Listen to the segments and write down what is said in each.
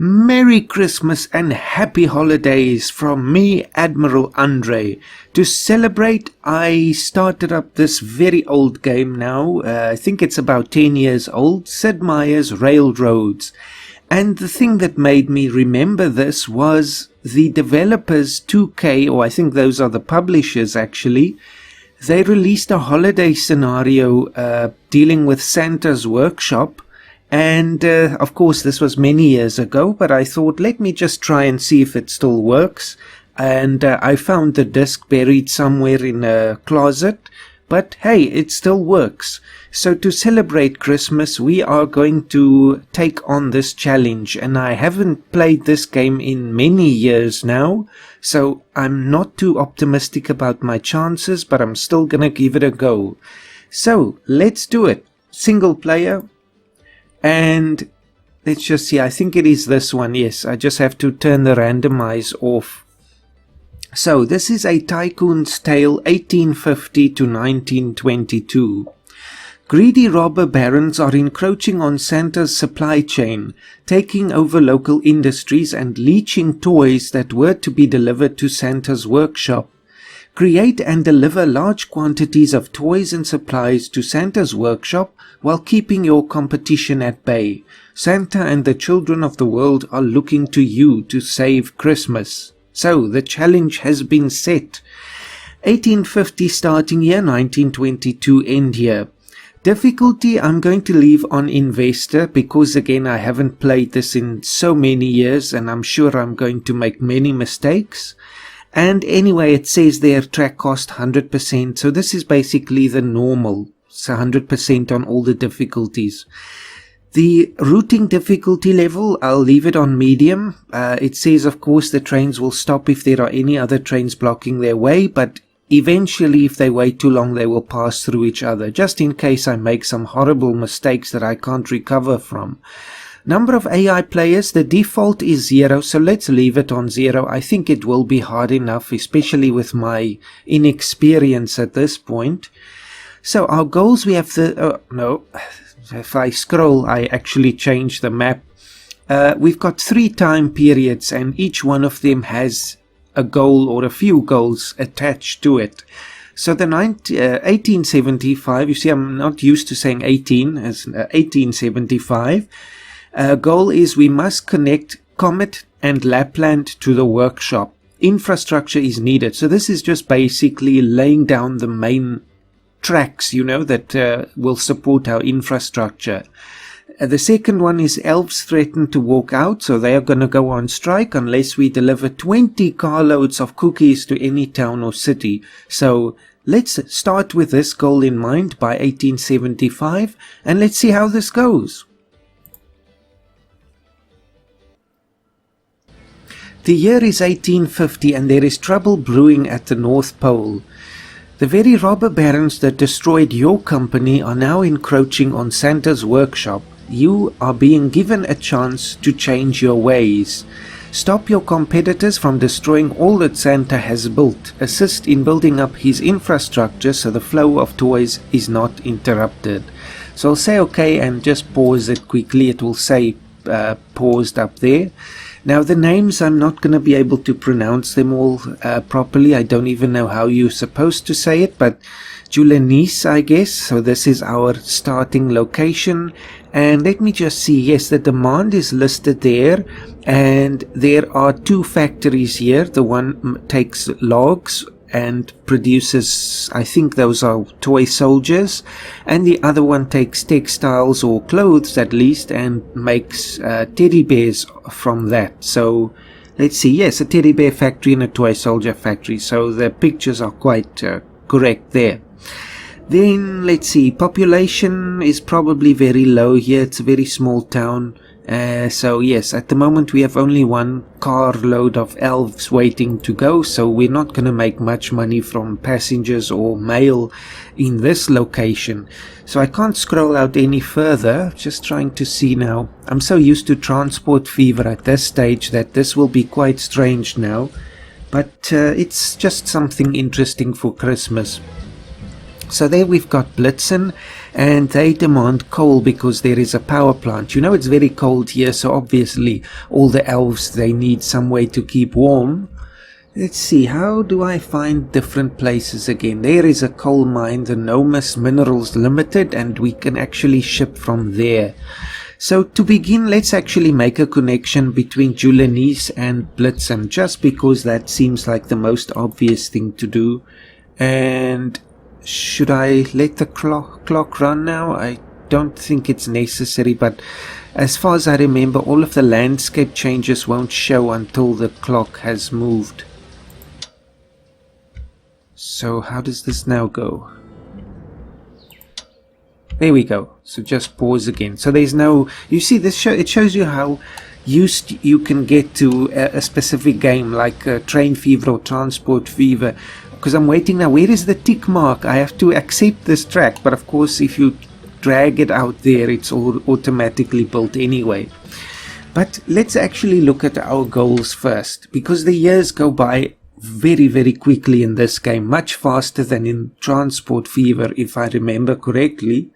Merry Christmas and Happy Holidays from me, Admiral Andre. To celebrate, I started up this very old game now. I think it's about 10 years old, Sid Meier's Railroads. And the thing that made me remember this was the developers 2K, or I think those are the publishers actually. They released a holiday scenario dealing with Santa's workshop. And of course this was many years ago, but I thought let me just try and see if it still works. And I found the disc buried somewhere in a closet, but hey, it still works. So to celebrate Christmas we are going to take on this challenge, and I haven't played this game in many years now, so I'm not too optimistic about my chances, but I'm still gonna give it a go. So let's do it. Single player. And let's just see, I think it is this one, yes, I just have to turn the randomize off. So this is a Tycoon's Tale 1850 to 1922. Greedy robber barons are encroaching on Santa's supply chain, taking over local industries and leeching toys that were to be delivered to Santa's workshop. Create and deliver large quantities of toys and supplies to Santa's workshop while keeping your competition at bay. Santa and the children of the world are looking to you to save Christmas. So, the challenge has been set. 1850 starting year, 1922 end year. Difficulty I'm going to leave on Investor because again I haven't played this in so many years and I'm sure I'm going to make many mistakes. And anyway, it says their track cost 100%, so this is basically the normal, so 100% on all the difficulties. The routing difficulty level, I'll leave it on medium. It says of course the trains will stop if there are any other trains blocking their way, but eventually if they wait too long they will pass through each other, just in case I make some horrible mistakes that I can't recover from. Number of AI players, the default is 0, so let's leave it on 0. I think it will be hard enough, especially with my inexperience at this point. So our goals, we have the... no, if I scroll, I actually change the map. We've got 3 time periods, and each one of them has a goal or a few goals attached to it. So the 1875, you see I'm not used to saying 18, as 1875. Goal is we must connect Comet and Lapland to the workshop. Infrastructure is needed. So this is just basically laying down the main tracks, you know, that will support our infrastructure. The second one is elves threaten to walk out, so they are going to go on strike unless we deliver 20 carloads of cookies to any town or city. So let's start with this goal in mind by 1875 and let's see how this goes. The year is 1850 and there is trouble brewing at the North Pole. The very robber barons that destroyed your company are now encroaching on Santa's workshop. You are being given a chance to change your ways. Stop your competitors from destroying all that Santa has built. Assist in building up his infrastructure so the flow of toys is not interrupted. So I'll say OK and just pause it quickly. It will say paused up there. Now the names, I'm not going to be able to pronounce them all properly. I don't even know how you're supposed to say it, but JULENISSE, I guess. So this is our starting location. And let me just see, yes, the demand is listed there. And there are 2 factories here. The one takes logs and produces, I think those are toy soldiers, and the other one takes textiles or clothes at least and makes teddy bears from that. So let's see, yes, a teddy bear factory and a toy soldier factory, so the pictures are quite correct there. Then let's see, population is probably very low here. It's a very small town. So yes, at the moment we have only 1 carload of elves waiting to go, so we're not going to make much money from passengers or mail in this location. So I can't scroll out any further, just trying to see now. I'm so used to transport fever at this stage that this will be quite strange now, but it's just something interesting for Christmas. So there we've got Blitzen, and they demand coal because there is a power plant. You know, it's very cold here, so obviously all the elves, they need some way to keep warm. Let's see, how do I find different places again? There is a coal mine, the GNOMUS Minerals Limited, and we can actually ship from there. So to begin, let's actually make a connection between JULENISSE and Blitzen, just because that seems like the most obvious thing to do. And should I let the clock run now? I don't think it's necessary, but as far as I remember, all of the landscape changes won't show until the clock has moved. So how does this now go? There we go. So just pause again. So there's no, you see this it shows you how used you can get to a specific game, like Train Fever or Transport Fever. Because I'm waiting now, where is the tick mark? I have to accept this track, but of course if you drag it out there, it's all automatically built anyway. But let's actually look at our goals first, because the years go by very, very quickly in this game, much faster than in Transport Fever, if I remember correctly.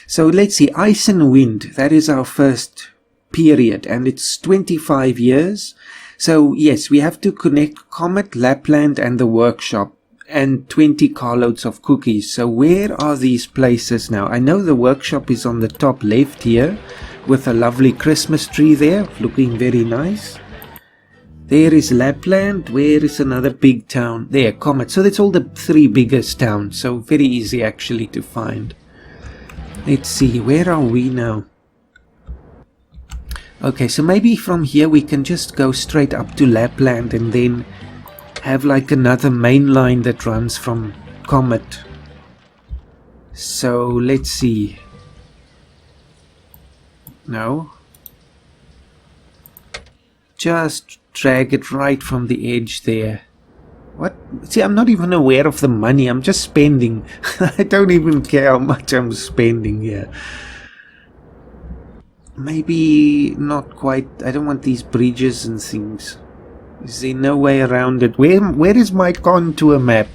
So let's see, Ice and Wind, that is our first period, and it's 25 years. So yes, we have to connect Comet, Lapland and the workshop, and 20 carloads of cookies. So where are these places now? I know the workshop is on the top left here, with a lovely Christmas tree there, looking very nice. There is Lapland. Where is another big town? There, Comet. So that's all the three biggest towns. So very easy actually to find. Let's see, where are we now? Okay, so maybe from here we can just go straight up to Lapland and then have like another main line that runs from Comet. So let's see. No. Just drag it right from the edge there. What? See, I'm not even aware of the money. I'm just spending. I don't even care how much I'm spending here. Maybe not quite. I don't want these bridges and things. Is there no way around it? Where is my contour map?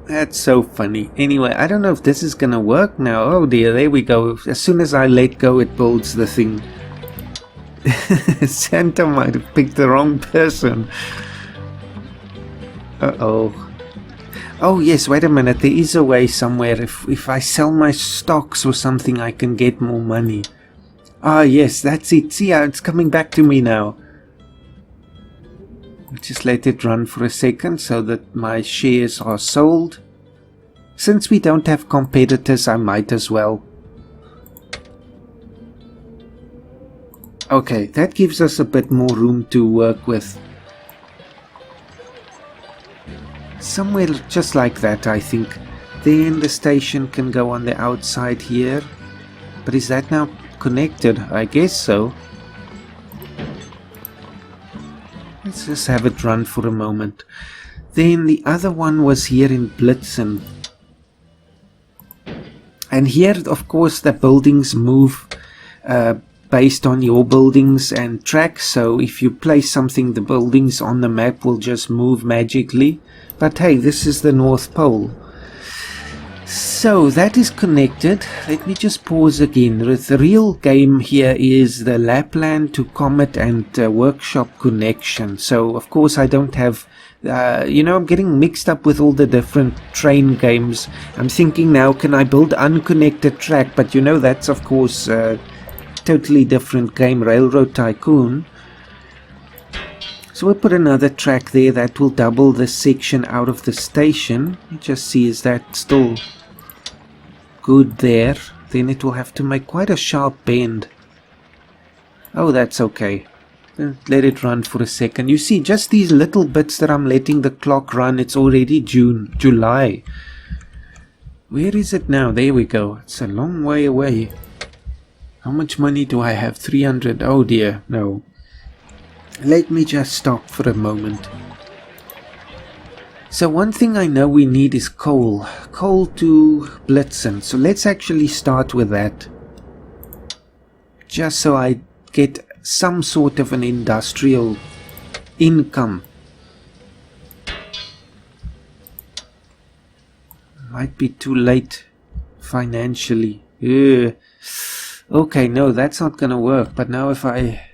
That's so funny. Anyway, I don't know if this is gonna work now. Oh dear, there we go. As soon as I let go, it builds the thing. Santa might have picked the wrong person. Uh-oh. Oh yes, wait a minute. There is a way somewhere. If I sell my stocks or something, I can get more money. Ah yes, that's it. See how it's coming back to me now. Just let it run for a second so that my shares are sold. Since we don't have competitors, I might as well. Okay, that gives us a bit more room to work with. Somewhere just like that, I think. Then the station can go on the outside here. But is that now connected? I guess so. Let's just have it run for a moment. Then the other one was here in Blitzen. And here, of course, the buildings move based on your buildings and tracks. So if you place something, the buildings on the map will just move magically. But hey, this is the North Pole. So that is connected. Let me just pause again. The real game here is the Lapland to Comet and Workshop connection. So of course I don't have, you know, I'm getting mixed up with all the different train games. I'm thinking now, can I build unconnected track? But you know, that's of course totally different game, Railroad Tycoon. So we'll put another track there that will double this section out of the station. You just see, is that still good there? Then it will have to make quite a sharp bend. Oh, that's okay. Let it run for a second. You see, just these little bits that I'm letting the clock run, it's already July. Where is it now? There we go. It's a long way away. How much money do I have? 300. Oh dear, no. Let me just stop for a moment. So one thing I know we need is coal. Coal to Blitzen. So let's actually start with that. Just so I get some sort of an industrial income. Might be too late financially. Ugh. Okay, no, that's not gonna work. But now if I...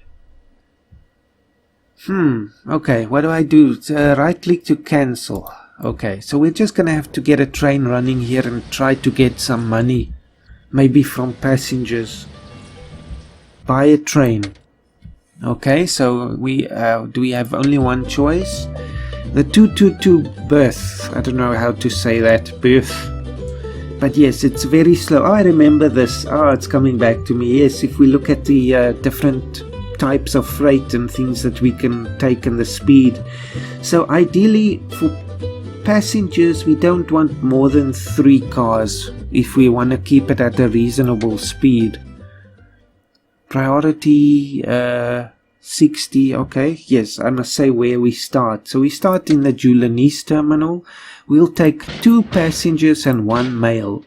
okay, what do I do? Right click to cancel. Okay, so we're just gonna have to get a train running here and try to get some money. Maybe from passengers. Buy a train. Okay, so we do we have only one choice? The 222 berth. I don't know how to say that. Berth. But yes, it's very slow. Oh, I remember this. Oh, it's coming back to me. Yes, if we look at the different types of freight and things that we can take and the speed. So ideally for passengers we don't want more than 3 cars if we want to keep it at a reasonable speed. Priority 60. Okay, yes, I must say where we start. So we start in the JULENISSE terminal. We'll take 2 passengers and 1 mail.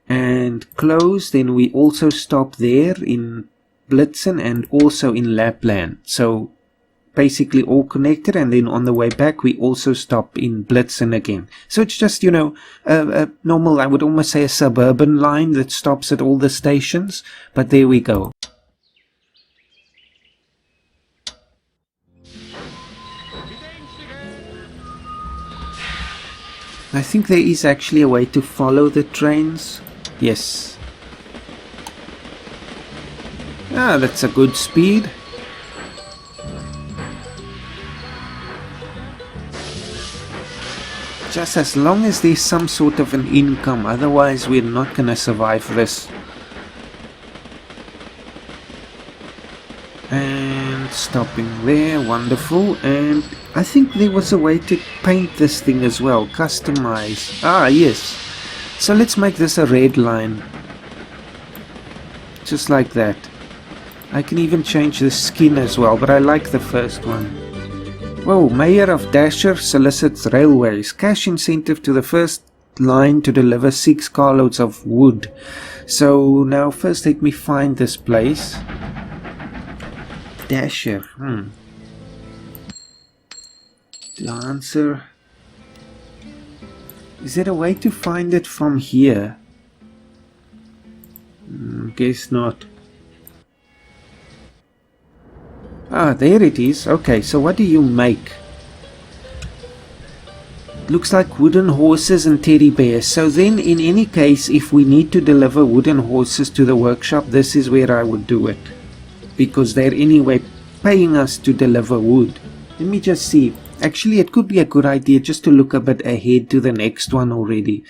And close, then we also stop there in Blitzen and also in Lapland. So basically all connected, and then on the way back we also stop in Blitzen again. So it's just, you know, a normal, I would almost say a suburban line that stops at all the stations. But there we go. I think there is actually a way to follow the trains. Yes. Ah, that's a good speed. Just as long as there's some sort of an income, otherwise we're not gonna survive this. And stopping there, wonderful. And I think there was a way to paint this thing as well, customize. Ah, yes. So let's make this a red line. Just like that. I can even change the skin as well, but I like the first one. Whoa, Mayor of Dasher solicits railways. Cash incentive to the first line to deliver 6 carloads of wood. So now first let me find this place. Dasher, Dancer. Is there a way to find it from here? Guess not. Ah, there it is. Okay, so what do you make? Looks like wooden horses and teddy bears. So then in any case, if we need to deliver wooden horses to the workshop, this is where I would do it. Because they're anyway paying us to deliver wood. Let me just see. Actually, it could be a good idea just to look a bit ahead to the next one already.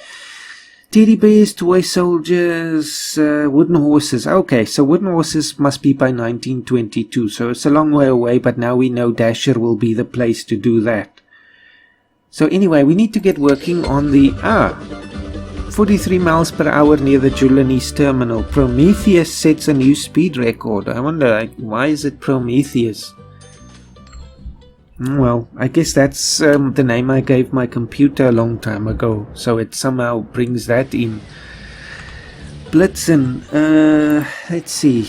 Teddy bears, toy soldiers, wooden horses. Okay, so wooden horses must be by 1922. So it's a long way away, but now we know Dasher will be the place to do that. So anyway, we need to get working on the... 43 miles per hour near the JULENISSE terminal. Prometheus sets a new speed record. I wonder, why is it Prometheus? Well, I guess that's the name I gave my computer a long time ago. So it somehow brings that in. Blitzen. Let's see.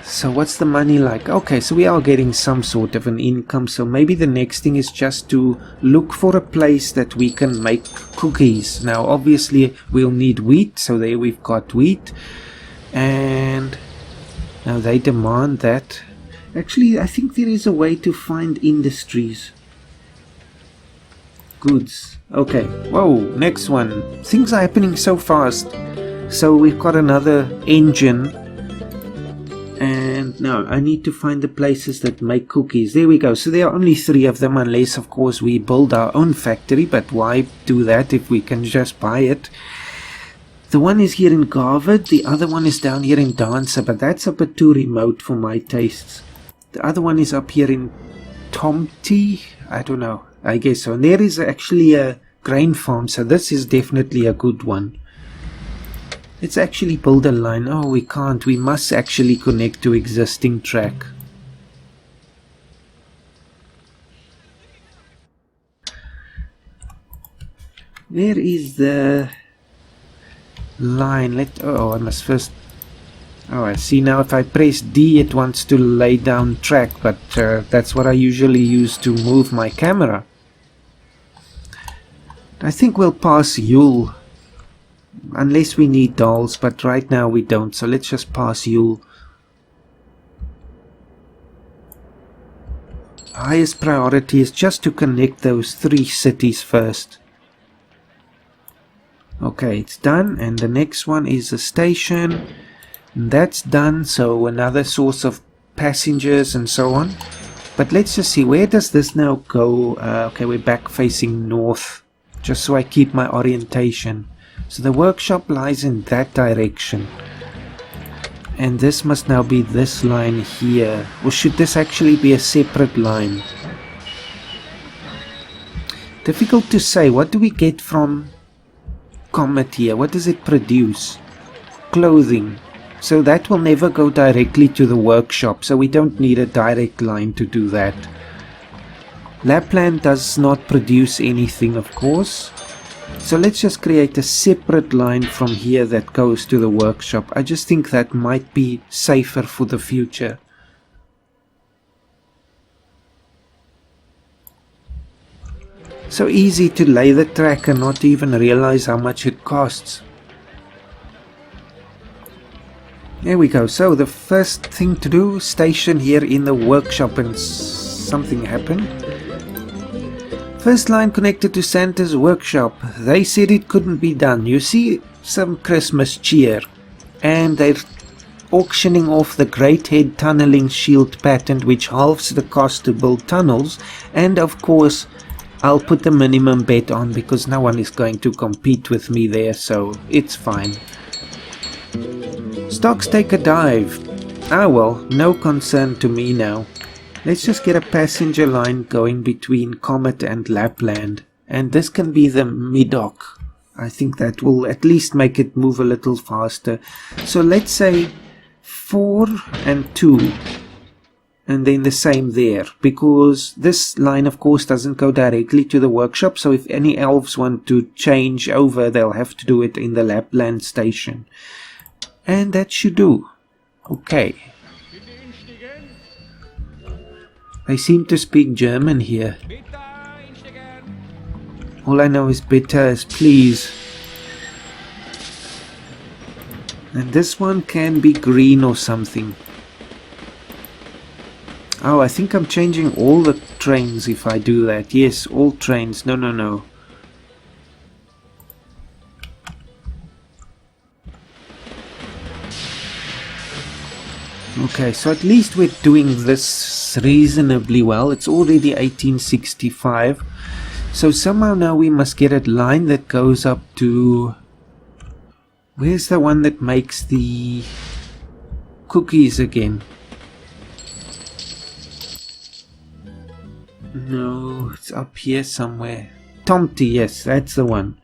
So what's the money like? Okay, so we are getting some sort of an income. So maybe the next thing is just to look for a place that we can make cookies. Now obviously we'll need wheat. So there we've got wheat. And now they demand that. Actually, I think there is a way to find industries. Goods. Okay. Whoa, next one. Things are happening so fast. So we've got another engine. And now I need to find the places that make cookies. There we go. So there are only 3 of them, unless of course we build our own factory. But why do that if we can just buy it? The one is here in Garvard. The other one is down here in Dancer. But that's a bit too remote for my tastes. The other one is up here in Tomty. I don't know. I guess so. And there is actually a grain farm. So this is definitely a good one. Let's actually build a line. Oh, we can't. We must actually connect to existing track. Where is the line? Oh, I must first... Oh, I see now if I press D it wants to lay down track, but that's what I usually use to move my camera. I think we'll pass Yule Unless we need dolls, but right now we don't, so let's just pass Yule. Highest priority is just to connect those 3 cities first. Okay, it's done, and the next one is a station. That's done, so another source of passengers and so on. But let's just see, where does this now go? Okay, we're back facing north, just so I keep my orientation. So the workshop lies in that direction. And this must now be this line here. Or should this actually be a separate line? Difficult to say. What do we get from Comet here? What does it produce? Clothing. So that will never go directly to the workshop, so we don't need a direct line to do that. Lapland does not produce anything, of course. So let's just create a separate line from here that goes to the workshop. I just think that might be safer for the future. So easy to lay the track and not even realize how much it costs. There we go. So the first thing to do, station here in the workshop, and something happened. First line connected to Santa's workshop. They said it couldn't be done. You see some Christmas cheer. And they're auctioning off the Great Head tunneling shield patent, which halves the cost to build tunnels. And of course, I'll put the minimum bet on because no one is going to compete with me there, so it's fine. Stocks take a dive. Ah well, no concern to me now. Let's just get a passenger line going between Comet and Lapland. And this can be the mid-dock. I think that will at least make it move a little faster. So let's say 4 and 2. And then the same there. Because this line of course doesn't go directly to the workshop. So if any elves want to change over, they'll have to do it in the Lapland station. And that should do. Okay. They seem to speak German here. All I know is bitte is please. And this one can be green or something. Oh, I think I'm changing all the trains if I do that. Yes, all trains. No, no, no. Okay, so at least we're doing this reasonably well. It's already 1865. So somehow now we must get a line that goes up to... Where's the one that makes the cookies again? No, it's up here somewhere. Tomty, yes, that's the one.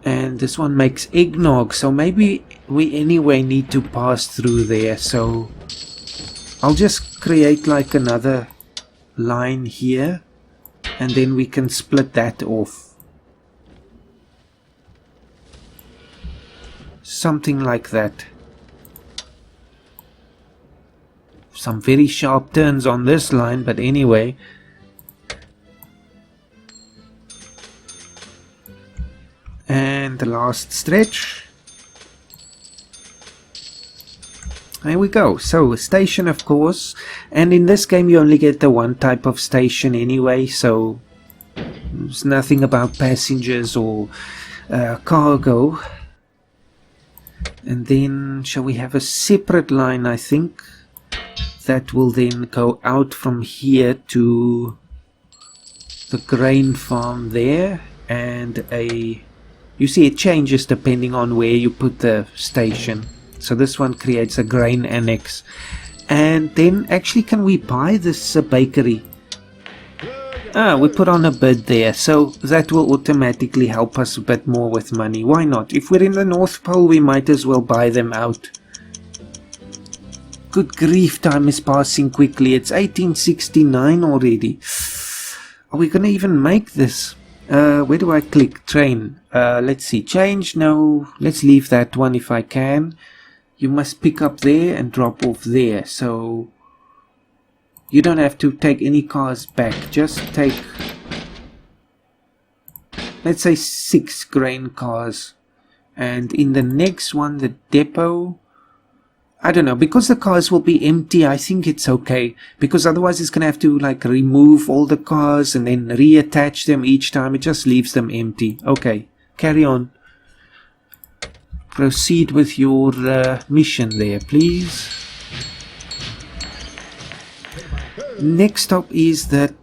And this one makes eggnog, so maybe we anyway need to pass through there. So I'll just create like another line here, and then we can split that off. Something like that. Some very sharp turns on this line, but anyway. And the last stretch. There we go. So a station, of course, and in this game you only get the one type of station anyway, so there's nothing about passengers or cargo. And then shall we have a separate line, I think, that will then go out from here to the grain farm there, and a... You see it changes depending on where you put the station. So this one creates a grain annex. And then actually can we buy this bakery? Ah, we put on a bid there. So that will automatically help us a bit more with money. Why not? If we're in the North Pole, we might as well buy them out. Good grief, time is passing quickly. It's 1869 already. Are we going to even make this? Where do I click? Train. Let's see. Change? No. Let's leave that one if I can. You must pick up there and drop off there. So you don't have to take any cars back. Just take let's say 6 grain cars. And in the next one, the depot, I don't know, because the cars will be empty, I think it's okay. Because otherwise it's going to have to like remove all the cars and then reattach them each time. It just leaves them empty. Okay, carry on. Proceed with your mission there, please. Next up is the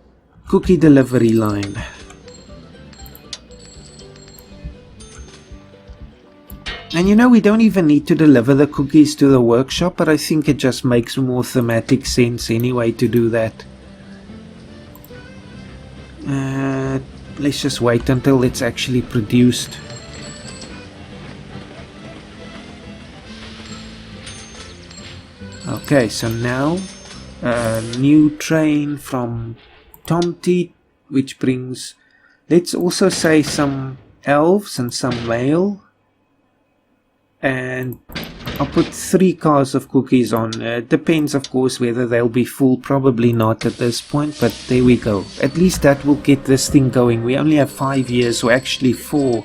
cookie delivery line. And you know, we don't even need to deliver the cookies to the workshop, but I think it just makes more thematic sense anyway to do that. Let's just wait until it's actually produced. Okay, so now a new train from Tomty, which brings, let's also say, some elves and some mail. And I'll put 3 cars of cookies on. Depends, of course, whether they'll be full. Probably not at this point, but there we go. At least that will get this thing going. We only have 5 years, or actually 4.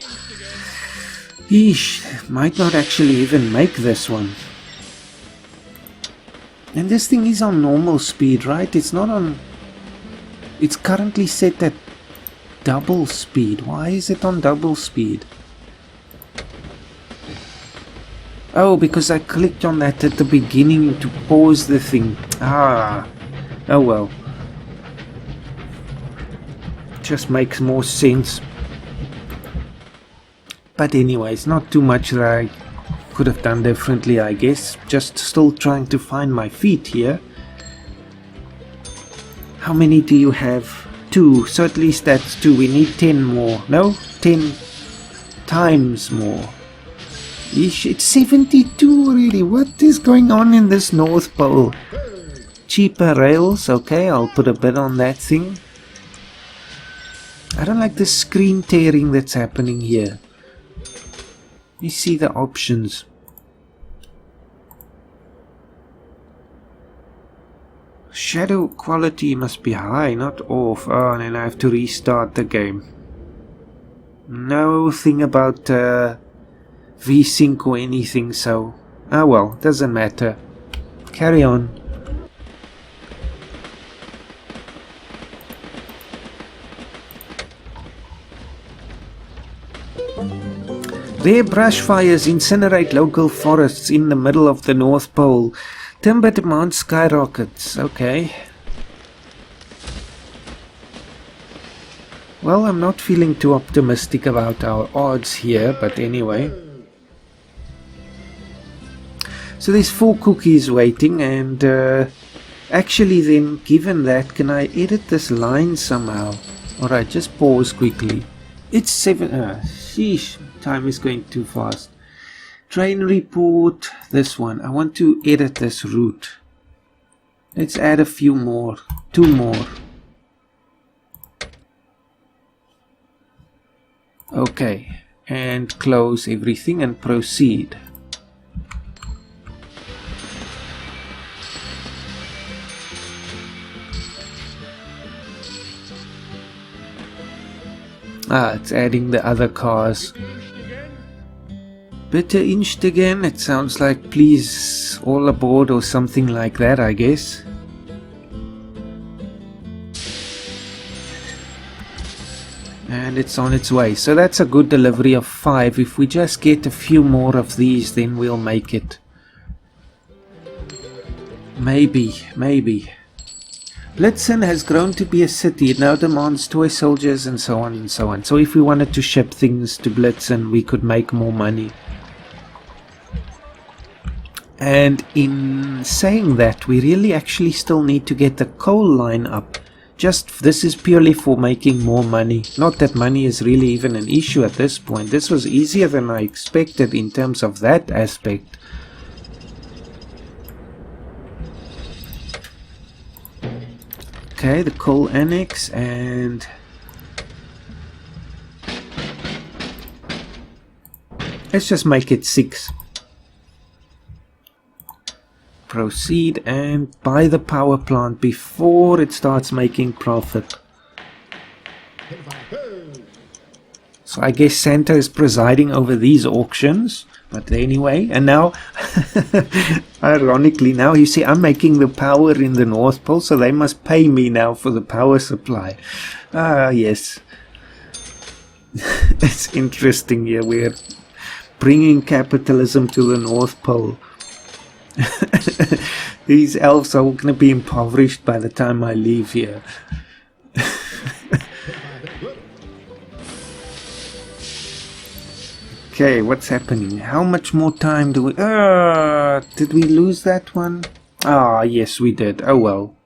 Eesh, might not actually even make this one. And this thing is on normal speed, right? It's not on... It's currently set at double speed. Why is it on double speed? Oh, because I clicked on that at the beginning to pause the thing. Ah, oh well. Just makes more sense. But anyways, not too much that I could have done differently, I guess. Just still trying to find my feet here. How many do you have? 2, so at least that's 2. We need 10 more. No, 10 times more. It's 72 already. What is going on in this North Pole? Cheaper rails. Okay, I'll put a bid on that thing. I don't like the screen tearing that's happening here. You see the options. Shadow quality must be high, not off. Oh, and then I have to restart the game. No thing about VSync or anything, so ah well, doesn't matter. Carry on. Rare brush fires incinerate local forests in the middle of the North Pole. Timber demand skyrockets. Okay. Well, I'm not feeling too optimistic about our odds here, but anyway. So there's 4 cookies waiting, and actually then, given that, can I edit this line somehow? Alright, just pause quickly. It's 7, sheesh, time is going too fast. Train report, this one. I want to edit this route. Let's add a few more, 2 more. Okay, and close everything and proceed. Ah, it's adding the other cars. Better inched again. It sounds like please all aboard or something like that, I guess. And it's on its way. So that's a good delivery of 5. If we just get a few more of these, then we'll make it. Maybe. Blitzen has grown to be a city. It now demands toy soldiers and so on and so on. So if we wanted to ship things to Blitzen, we could make more money. And in saying that, we really actually still need to get the coal line up. This is purely for making more money. Not that money is really even an issue at this point. This was easier than I expected in terms of that aspect. Okay, the coal annex, and let's just make it 6. Proceed and buy the power plant before it starts making profit. So I guess Santa is presiding over these auctions. But anyway, and now, ironically now, you see, I'm making the power in the North Pole, so they must pay me now for the power supply. Ah, yes. It's interesting here. We're bringing capitalism to the North Pole. These elves are going to be impoverished by the time I leave here. Okay, what's happening? How much more time do we... did we lose that one? Ah, yes, we did. Oh, well.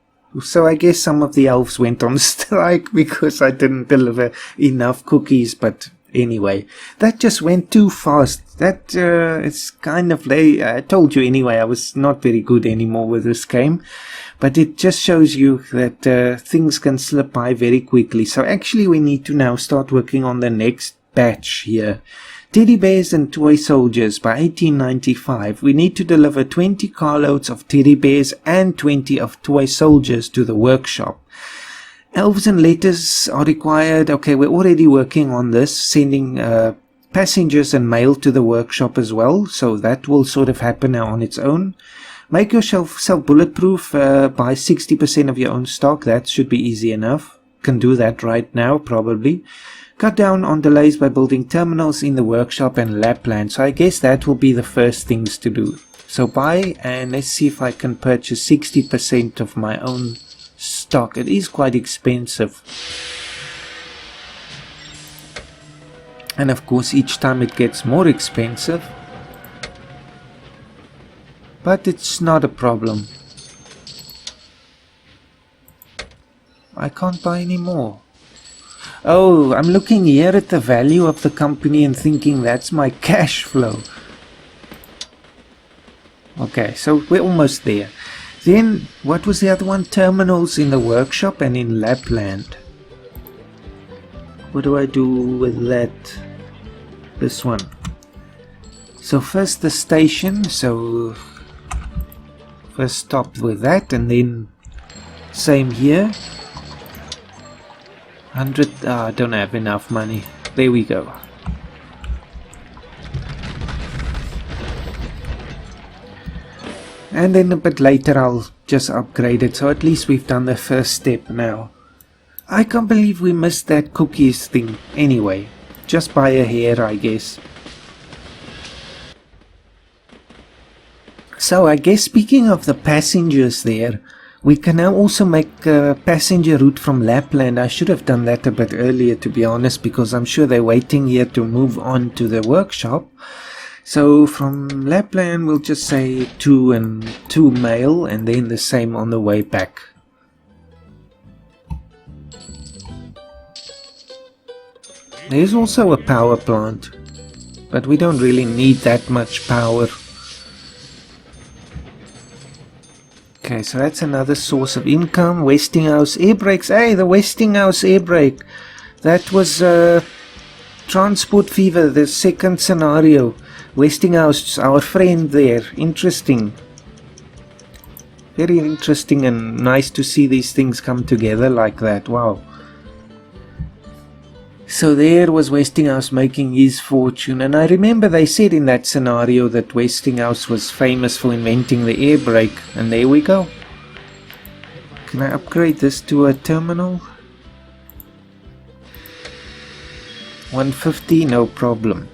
So I guess some of the elves went on strike because I didn't deliver enough cookies, but anyway. That just went too fast. That, it's kind of late. I told you anyway, I was not very good anymore with this game. But it just shows you that things can slip by very quickly. So actually we need to now start working on the next batch here. Teddy bears and toy soldiers by 1895. We need to deliver 20 carloads of teddy bears and 20 of toy soldiers to the workshop. Elves and letters are required. Okay, we're already working on this, sending passengers and mail to the workshop as well. So that will sort of happen now on its own. Make yourself bulletproof by 60% of your own stock. That should be easy enough. Can do that right now, probably. Cut down on delays by building terminals in the workshop and Lapland. So I guess that will be the first things to do. So buy, and let's see if I can purchase 60% of my own stock. It is quite expensive. And of course each time it gets more expensive. But it's not a problem. I can't buy any more. Oh, I'm looking here at the value of the company and thinking that's my cash flow. Okay, so we're almost there. Then, what was the other one? Terminals in the workshop and in Lapland. What do I do with that? This one. So first the station, so first stop with that, and then same here. 100, I don't have enough money. There we go. And then a bit later I'll just upgrade it, so at least we've done the first step now. I can't believe we missed that cookies thing. Anyway, just by a hair, I guess. So I guess speaking of the passengers there, we can now also make a passenger route from Lapland. I should have done that a bit earlier, to be honest, because I'm sure they're waiting here to move on to the workshop. So from Lapland we'll just say 2 and 2 mail, and then the same on the way back. There's also a power plant, but we don't really need that much power. Okay, so that's another source of income. Westinghouse air brakes. Hey, the Westinghouse air brake. That was Transport Fever, the second scenario. Westinghouse, our friend there. Interesting. Very interesting and nice to see these things come together like that. Wow. So there was Westinghouse making his fortune, and I remember they said in that scenario that Westinghouse was famous for inventing the air brake, and there we go. Can I upgrade this to a terminal? 150, no problem.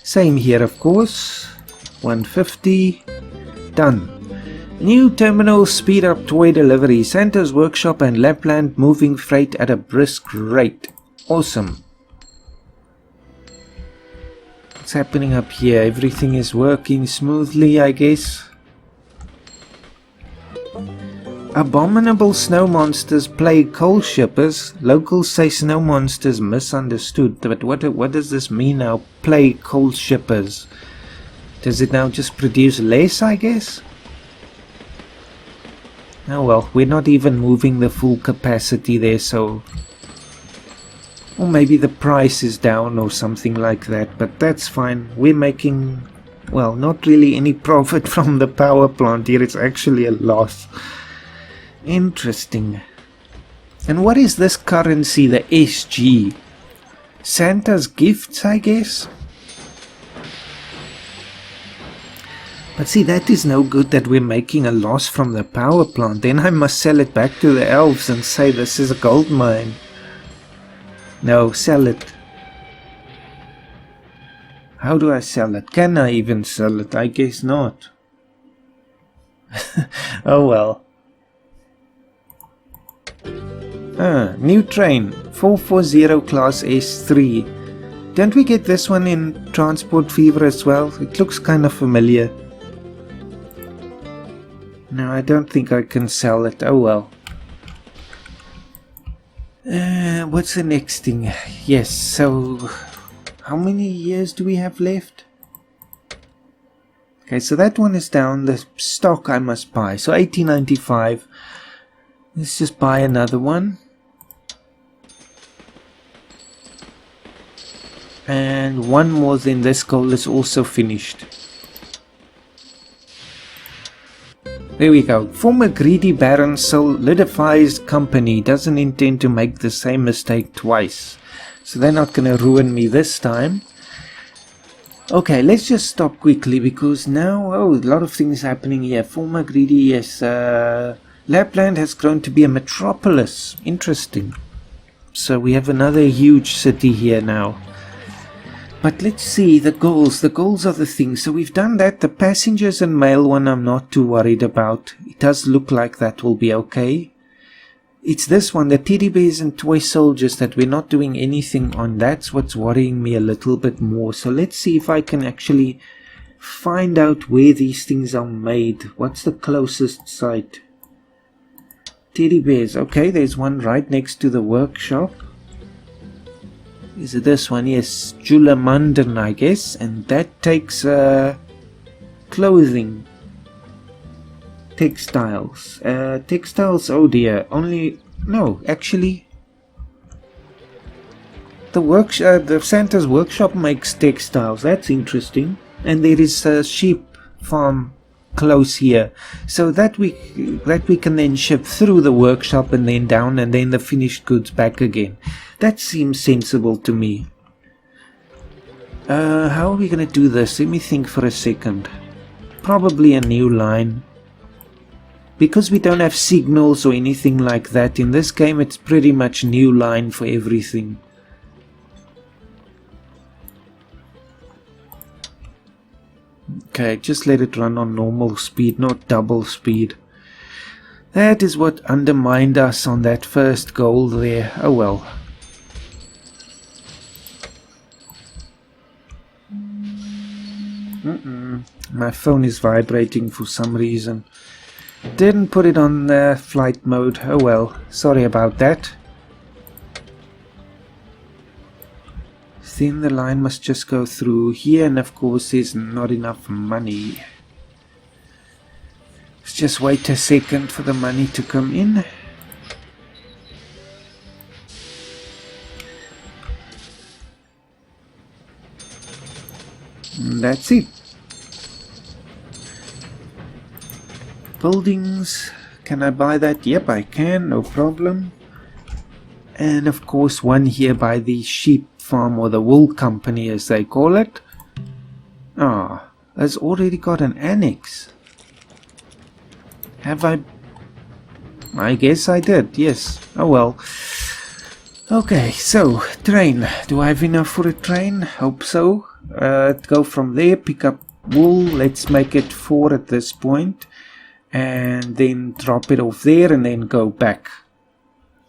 Same here, of course. 150, done. New terminals speed up toy delivery. Santa's workshop and Lapland moving freight at a brisk rate. Awesome. What's happening up here? Everything is working smoothly, I guess. Abominable snow monsters plague coal shippers. Locals say snow monsters misunderstood. But what does this mean now? Plague coal shippers. Does it now just produce less, I guess? Oh well, we're not even moving the full capacity there, so... Or maybe the price is down or something like that, but that's fine. We're making, well, not really any profit from the power plant here. It's actually a loss. Interesting. And what is this currency, the SG? Santa's gifts, I guess? But see, that is no good that we're making a loss from the power plant. Then I must sell it back to the elves and say this is a gold mine. No, sell it. How do I sell it? Can I even sell it? I guess not. Oh well. New train. 440 class S3. Don't we get this one in Transport Fever as well? It looks kind of familiar. No, I don't think I can sell it. Oh well. What's the next thing? Yes, so how many years do we have left? Okay, so that one is down. The stock I must buy. So 1895. Let's just buy another one. And one more, then this goal is also finished. There we go. Former greedy baron solidifies company. Doesn't intend to make the same mistake twice. So they're not going to ruin me this time. Okay, let's just stop quickly because now, a lot of things happening here. Former greedy, yes. Lapland has grown to be a metropolis. Interesting. So we have another huge city here now. But let's see, the goals. The goals are the things. So we've done that. The passengers and mail one I'm not too worried about. It does look like that will be okay. It's this one, the teddy bears and toy soldiers, that we're not doing anything on. That's what's worrying me a little bit more. So let's see if I can actually find out where these things are made. What's the closest site? Teddy bears. Okay, there's one right next to the workshop. Is it this one? Yes, JULENISSE, I guess. And that takes clothing. Textiles. Textiles, oh dear. Only... No, actually... The Santa's workshop makes textiles. That's interesting. And there is a sheep farm close here. So that we can then ship through the workshop and then down and then the finished goods back again. That seems sensible to me. How are we going to do this? Let me think for a second. Probably a new line. Because we don't have signals or anything like that in this game, it's pretty much new line for everything. Okay, just let it run on normal speed, not double speed. That is what undermined us on that first goal there. Oh well. My phone is vibrating for some reason. Didn't put it on flight mode. Oh well, sorry about that. Then the line must just go through here, and of course there's not enough money. Let's just wait a second for the money to come in. And that's it. Buildings, can I buy that? Yep, I can, no problem. And of course one here by the sheep farm, or the wool company as they call it. Ah, has already got an annex. Have I guess I did, yes. Oh well. Okay, so train. Do I have enough for a train? Hope so. Go from there, pick up wool. Let's make it 4 at this point. And then drop it off there and then go back.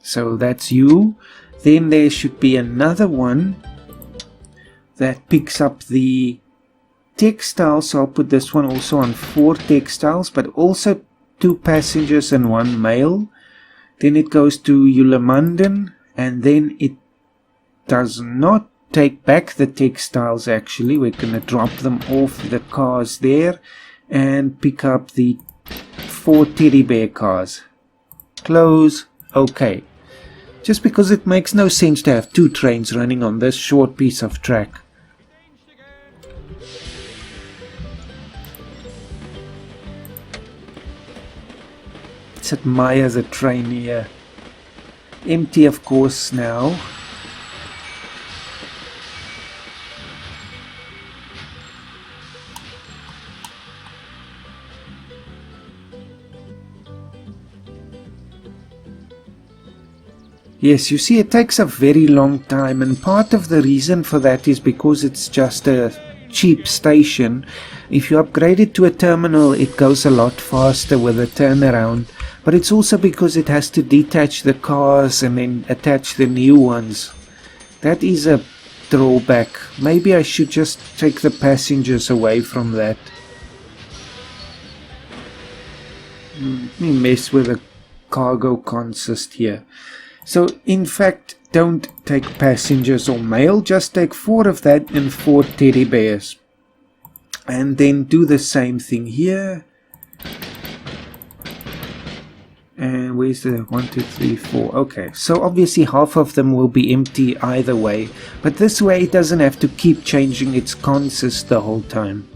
So that's you. Then there should be another one that picks up the textiles. So I'll put this one also on 4 textiles, but also 2 passengers and 1 mail. Then it goes to JULENISSE, and then it does not take back the textiles actually. We're going to drop them off the cars there and pick up the 4 teddy bear cars. Close. Okay. Just because it makes no sense to have 2 trains running on this short piece of track. Let's admire the train here. Empty, of course, now. Yes, you see, it takes a very long time, and part of the reason for that is because it's just a cheap station. If you upgrade it to a terminal, it goes a lot faster with a turnaround, but it's also because it has to detach the cars and then attach the new ones. That is a drawback. Maybe I should just take the passengers away from that. Let me mess with the cargo consist here. So, in fact, don't take passengers or mail, just take 4 of that and 4 teddy bears. And then do the same thing here. And where's the 1, 2, 3, 4? Okay, so obviously half of them will be empty either way. But this way it doesn't have to keep changing its consist the whole time.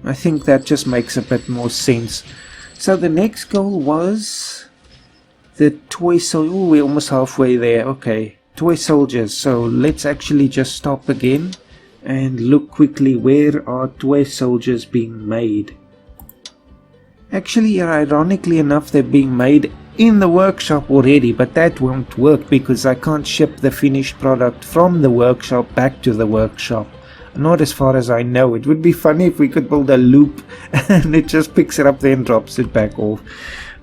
I think that just makes a bit more sense. So the next goal was the toy soldiers. Oh, we're almost halfway there. Okay, toy soldiers. So let's actually just stop again and look quickly, where are toy soldiers being made. Actually, ironically enough, they're being made in the workshop already, but that won't work because I can't ship the finished product from the workshop back to the workshop. Not as far as I know. It would be funny if we could build a loop and it just picks it up there and drops it back off.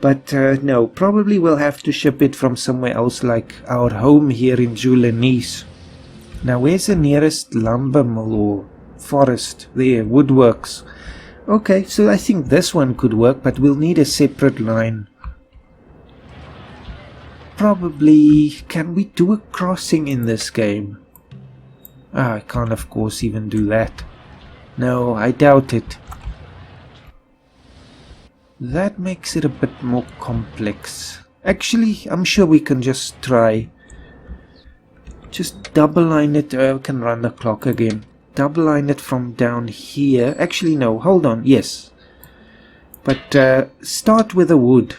But no, probably we'll have to ship it from somewhere else, like our home here in JULENISSE. Now where's the nearest lumber mill or forest? There, WOODWORKS. Okay, so I think this one could work, but we'll need a separate line. Probably, can we do a crossing in this game? Ah, I can't of course even do that. No, I doubt it. That makes it a bit more complex. Actually, I'm sure we can just try. Just double line it. We can run the clock again. Double line it from down here. Actually, no, hold on. Yes. But start with a wood,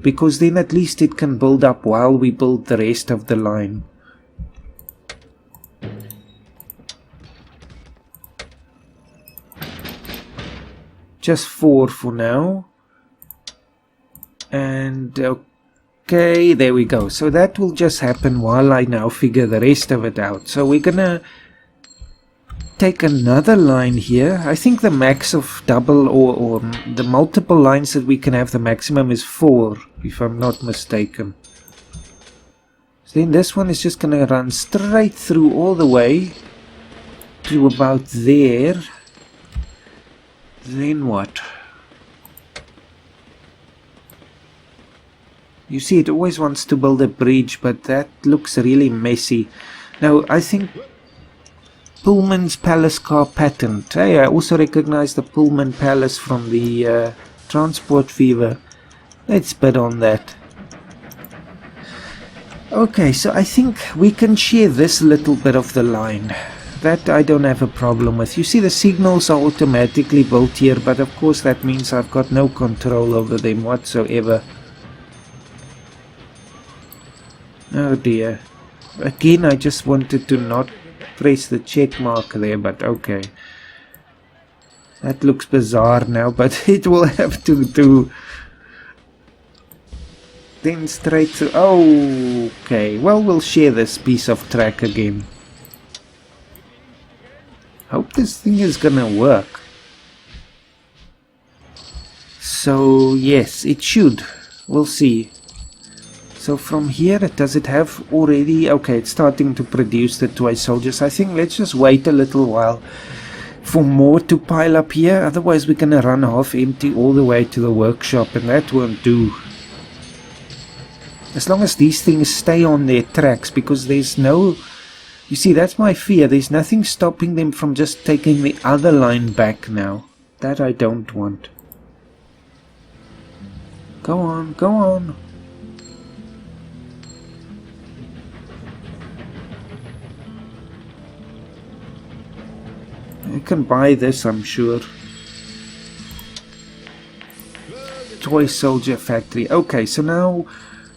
because then at least it can build up while we build the rest of the line. Just 4 for now. And okay, there we go. So that will just happen while I now figure the rest of it out. So we're gonna take another line here. I think the max of double or the multiple lines that we can have, the maximum is 4, if I'm not mistaken. So then this one is just gonna run straight through all the way to about there. Then what? You see, it always wants to build a bridge, but that looks really messy. Now, I think Pullman's Palace car patent. Hey, I also recognize the Pullman Palace from the Transport Fever. Let's bid on that. Okay, so I think we can share this little bit of the line. That I don't have a problem with. You see, the signals are automatically built here, but of course that means I've got no control over them whatsoever. Oh dear. Again, I just wanted to not press the check mark there, but okay. That looks bizarre now, but it will have to do. Then straight to... Okay, well, we'll share this piece of track again. Hope this thing is gonna work. So, yes, it should. We'll see. So from here, does it have already... Okay, it's starting to produce the toy soldiers. I think let's just wait a little while for more to pile up here. Otherwise, we're going to run half empty all the way to the workshop, and that won't do. As long as these things stay on their tracks, because there's no... You see, that's my fear. There's nothing stopping them from just taking the other line back now. That I don't want. Go on, go on. I can buy this, I'm sure. toy soldier factory. Okay, so now,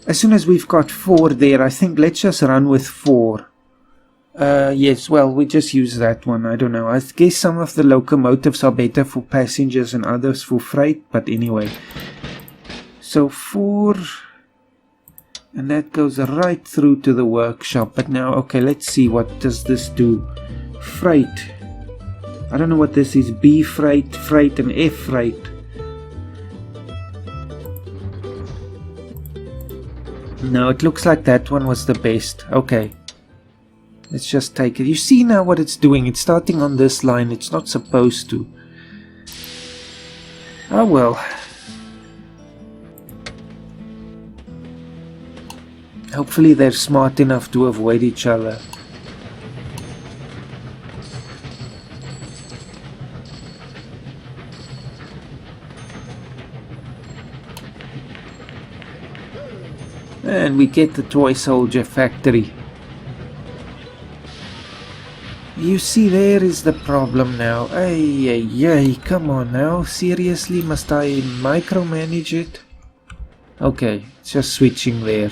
as soon as we've got 4 there, I think let's just run with 4. Yes, well, we just use that one. I don't know. I guess some of the locomotives are better for passengers and others for freight, but anyway. So 4, and that goes right through to the workshop. But now, okay, let's see, what does this do? Freight. I don't know what this is. B freight, freight, and F freight. No, it looks like that one was the best. Okay. Let's just take it. You see now what it's doing. It's starting on this line. It's not supposed to. Oh well. Hopefully they're smart enough to avoid each other. And we get the toy soldier factory. You see, there is the problem now. Ay, come on now. Seriously, must I micromanage it? Okay, it's just switching there.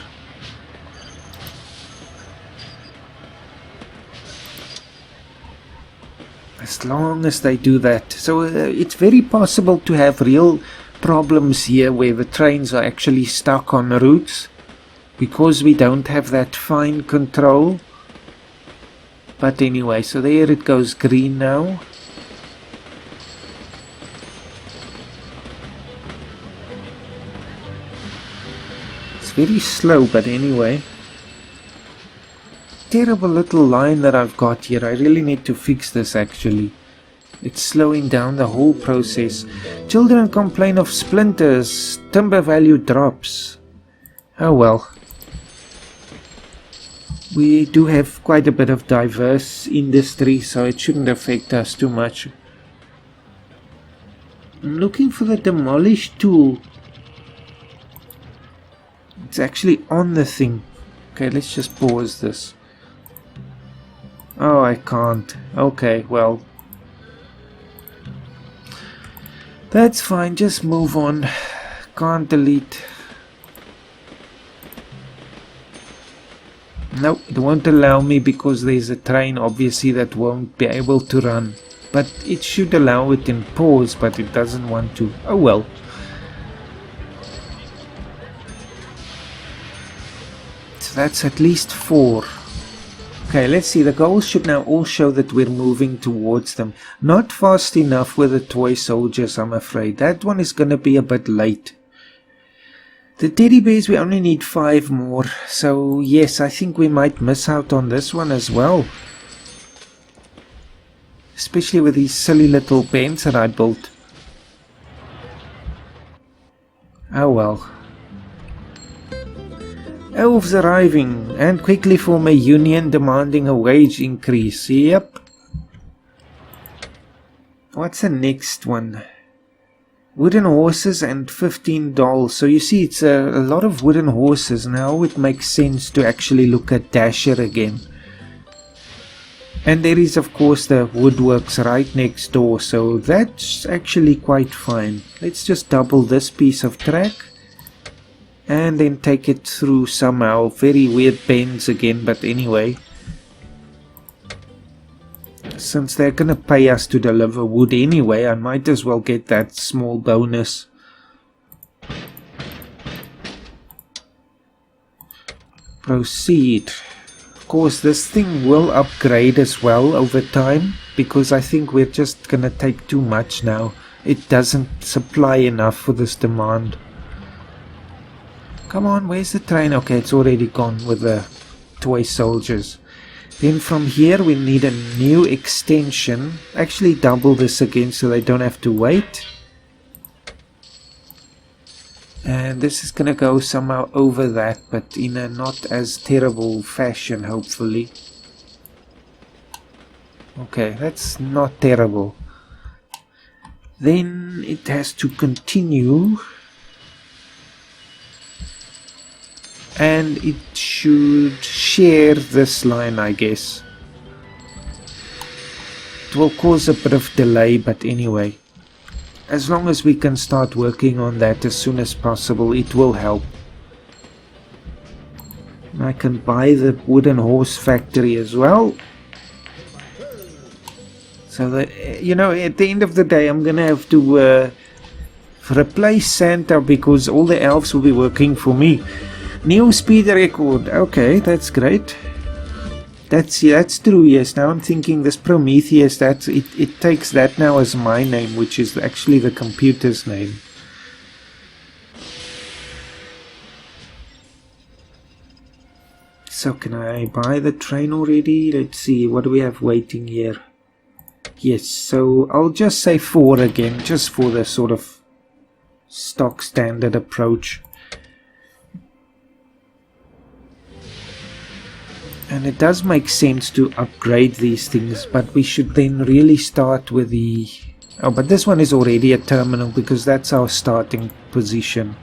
As long as they do that. So it's very possible to have real problems here where the trains are actually stuck on routes because we don't have that fine control. But anyway, so there it goes green now. It's very slow, but anyway. Terrible little line that I've got here. I really need to fix this actually. It's slowing down the whole process. Children complain of splinters. Timber value drops. Oh well. We do have quite a bit of diverse industry, so it shouldn't affect us too much. I'm looking for the demolish tool. It's actually on the thing. Okay, let's just pause this. Oh, I can't. Okay, well. That's fine, just move on. Can't delete. Nope, it won't allow me because there's a train obviously that won't be able to run. But it should allow it in pause, but it doesn't want to. Oh well. So that's at least 4. Okay, let's see. The goals should now all show that we're moving towards them. Not fast enough with the toy soldiers, I'm afraid. That one is going to be a bit late. The teddy bears, we only need 5 more. So yes, I think we might miss out on this one as well. Especially with these silly little pens that I built. Oh well. Elves arriving, and quickly form a union demanding a wage increase. Yep. What's the next one? Wooden horses and 15 dolls. So you see, it's a lot of wooden horses. Now it makes sense to actually look at Dasher again. And there is of course the woodworks right next door, so that's actually quite fine. Let's just double this piece of track and then take it through somehow. Very weird bends again, but anyway. Since they're gonna pay us to deliver wood anyway, I might as well get that small bonus. Proceed. Of course, this thing will upgrade as well over time, because I think we're just gonna take too much now. It doesn't supply enough for this demand. Come on, where's the train? Okay, it's already gone with the toy soldiers. Then from here we need a new extension. Actually double this again so they don't have to wait. And this is gonna go somehow over that, but in a not as terrible fashion, hopefully. Okay, that's not terrible. Then it has to continue. And it should share this line, I guess. It will cause a bit of delay, but anyway. as long as we can start working on that as soon as possible, it will help. I can buy the wooden horse factory as well. So that, you know, at the end of the day, I'm gonna have to replace Santa because all the elves will be working for me. New speed record. Okay, that's great. That's true. Yes. Now I'm thinking this Prometheus. It takes that now as my name, which is actually the computer's name. So can I buy the train already? Let's see. What do we have waiting here? Yes. So I'll just say 4 again, just for the sort of stock standard approach. And it does make sense to upgrade these things, but we should then really start with the... Oh, but this one is already a terminal because that's our starting position.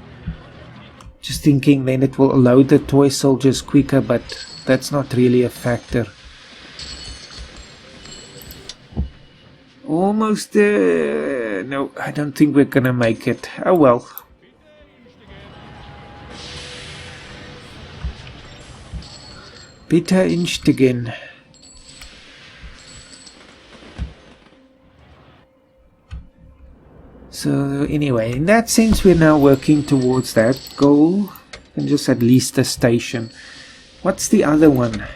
Just thinking then it will load the toy soldiers quicker, but that's not really a factor. Almost there. No, I don't think we're gonna make it. Oh well. Bitter inched again. So anyway, in that sense we're now working towards that goal. And just at least a station. What's the other one?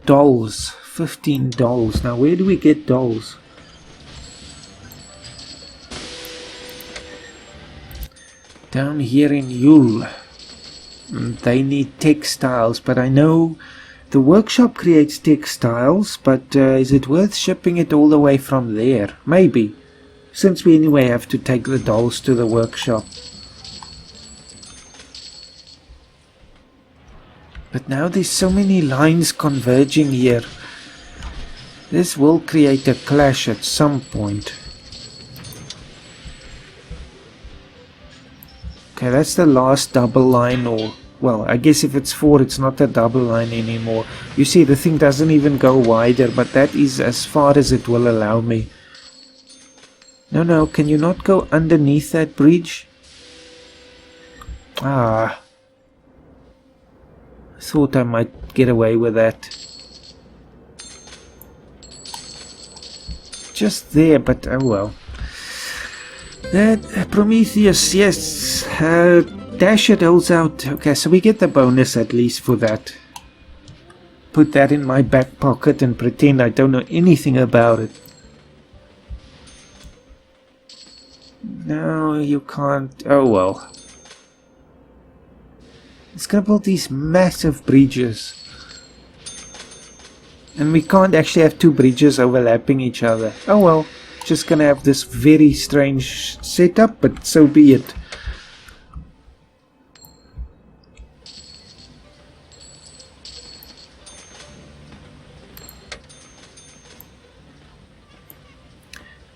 Dolls. 15 dolls. Now where do we get dolls? Down here in Yule. They need textiles, but I know the workshop creates textiles, but is it worth shipping it all the way from there? Maybe, since we anyway have to take the dolls to the workshop. But now there's so many lines converging here. This will create a clash at some point. Okay, that's the last double line, or... Well, I guess if it's 4, it's not a double line anymore. You see, the thing doesn't even go wider, but that is as far as it will allow me. No, can you not go underneath that bridge? Ah. I thought I might get away with that. Just there, but oh well. That Prometheus, yes, dash it holds out. Okay, so we get the bonus at least for that. Put that in my back pocket and pretend I don't know anything about it. No, you can't. Oh well. It's gonna build these massive bridges. And we can't actually have 2 bridges overlapping each other. Oh well. Just gonna have this very strange setup, but so be it.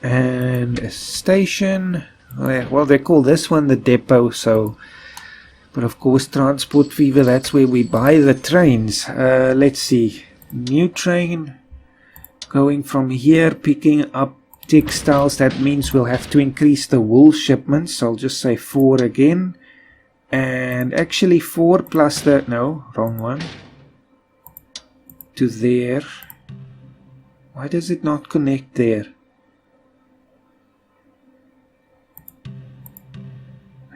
And a station. Well, they call this one the depot, so... But of course, Transport Fever, that's where we buy the trains. Let's see. New train. Going from here, picking up textiles. That means we'll have to increase the wool shipments. I'll just say 4 again. And actually 4 plus the... No, wrong one. To there. Why does it not connect there?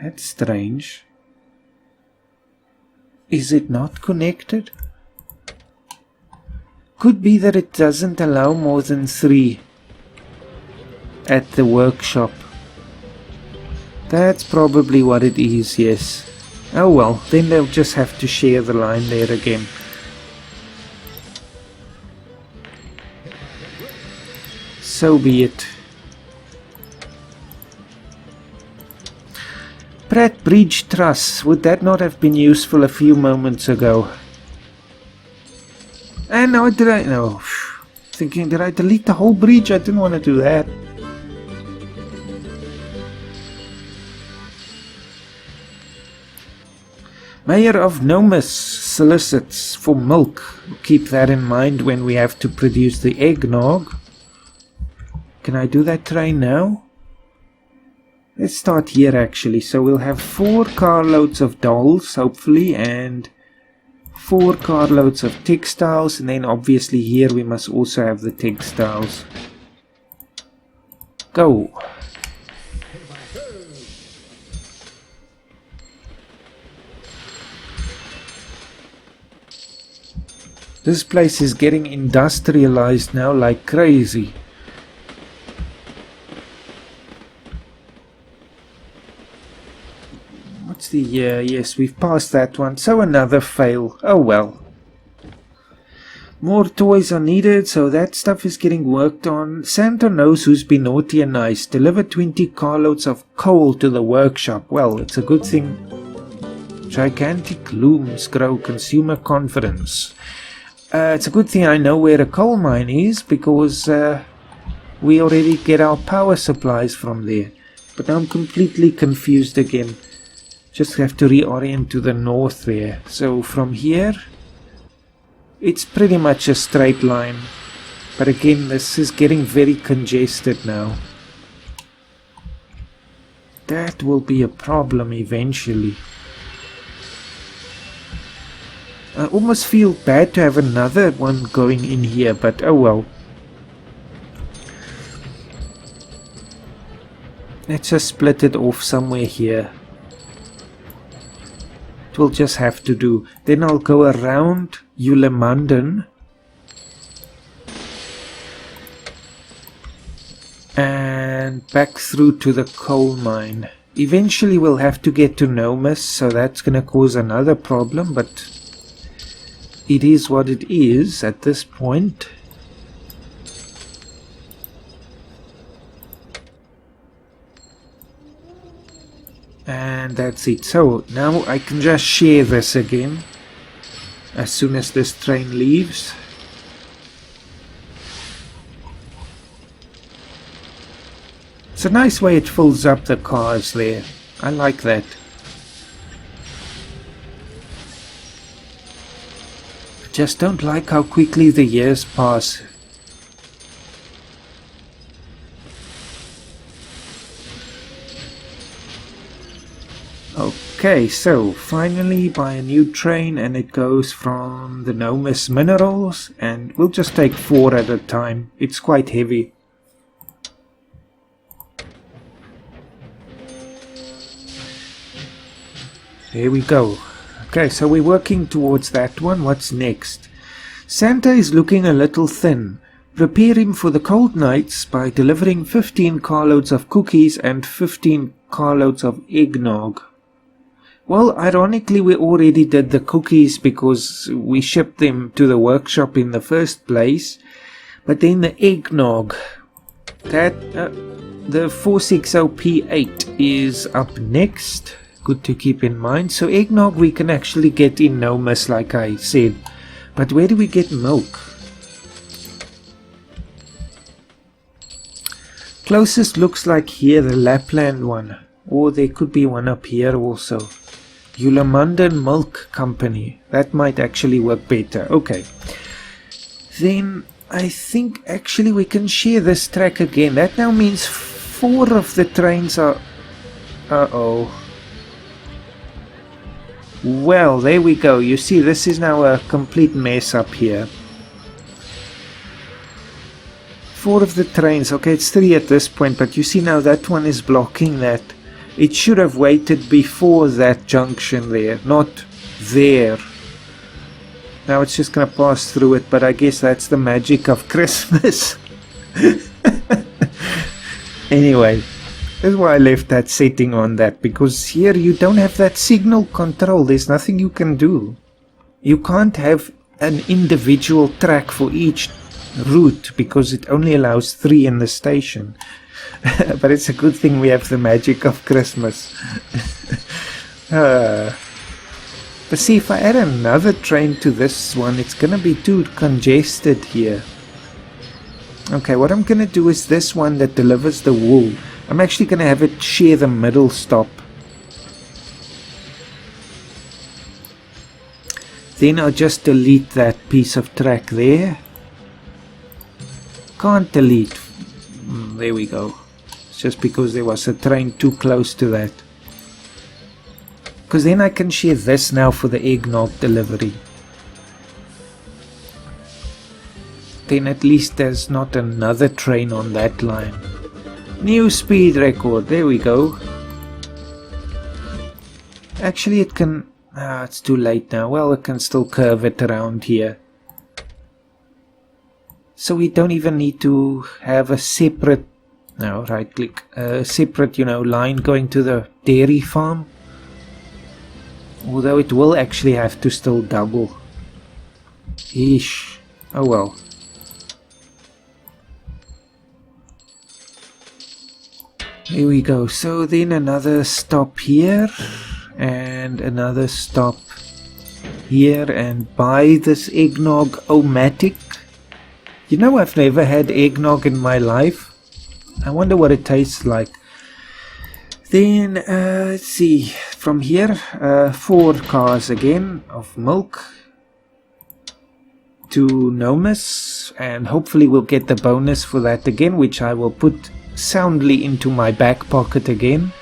That's strange. Is it not connected? Could be that it doesn't allow more than 3 at the workshop. That's probably what it is, yes. Oh well, then they'll just have to share the line there again. So be it. Pratt Bridge Truss, would that not have been useful a few moments ago? And now did I... No. Thinking, did I delete the whole bridge? I didn't want to do that. Mayor of GNOMUS solicits for milk. Keep that in mind when we have to produce the eggnog. Can I do that train now? Let's start here actually. So we'll have 4 carloads of dolls, hopefully, and 4 carloads of textiles, and then obviously here we must also have the textiles. Go! This place is getting industrialized now like crazy. What's the year? Yes, we've passed that one. So another fail. Oh well. More toys are needed, so that stuff is getting worked on. Santa knows who's been naughty and nice. Deliver 20 carloads of coal to the workshop. Well, it's a good thing. Gigantic looms grow consumer confidence. It's a good thing I know where a coal mine is, because we already get our power supplies from there. But now I'm completely confused again. Just have to reorient to the north there. So from here, it's pretty much a straight line. But again, this is getting very congested now. That will be a problem eventually. I almost feel bad to have another one going in here, but oh well. Let's just split it off somewhere here. It will just have to do. Then I'll go around Julemanden and back through to the coal mine. Eventually we'll have to get to GNOMUS, so that's going to cause another problem, but it is what it is at this point. And that's it. So now I can just share this again as soon as this train leaves. It's a nice way it fills up the cars there. I like that. Just don't like how quickly the years pass. Okay, so finally buy a new train, and it goes from the GNOMUS minerals, and we'll just take 4 at a time. It's quite heavy. There we go. Okay, so we're working towards that one. What's next? Santa is looking a little thin. Prepare him for the cold nights by delivering 15 carloads of cookies and 15 carloads of eggnog. Well, ironically, we already did the cookies because we shipped them to the workshop in the first place. But then the eggnog, that the 460P8 is up next. Good to keep in mind. So eggnog we can actually get in GNOMUS, like I said. But where do we get milk? Closest looks like here, the Lapland one. Or there could be one up here also. Julemanden Milk Company. That might actually work better. Okay. Then I think actually we can share this track again. That now means 4 of the trains are... Uh-oh. Well, there we go. You see, this is now a complete mess up here. 4 of the trains. Okay, it's 3 at this point, but you see now that one is blocking that. It should have waited before that junction there, not there. Now it's just going to pass through it, but I guess that's the magic of Christmas. Anyway. That's why I left that setting on that, because here you don't have that signal control. There's nothing you can do. You can't have an individual track for each route because it only allows 3 in the station. But it's a good thing we have the magic of Christmas. But see, if I add another train to this one, it's gonna be too congested here. Okay, what I'm gonna do is this one that delivers the wool, I'm actually going to have it share the middle stop. Then I'll just delete that piece of track there. Can't delete. There we go. just because there was a train too close to that. Because then I can share this now for the eggnog delivery. Then at least there's not another train on that line. New speed record, there we go. Actually it can... it's too late now. Well, it can still curve it around here. So we don't even need to have a separate... No, right click. A separate, you know, line going to the dairy farm. Although it will actually have to still double. Eesh. Oh well. Here we go. So then another stop here. And another stop here. And buy this eggnog-o-matic. You know, I've never had eggnog in my life. I wonder what it tastes like. Then, let's see. From here, 4 cars again of milk. To GNOMUS. And hopefully we'll get the bonus for that again, which I will put soundly into my back pocket again.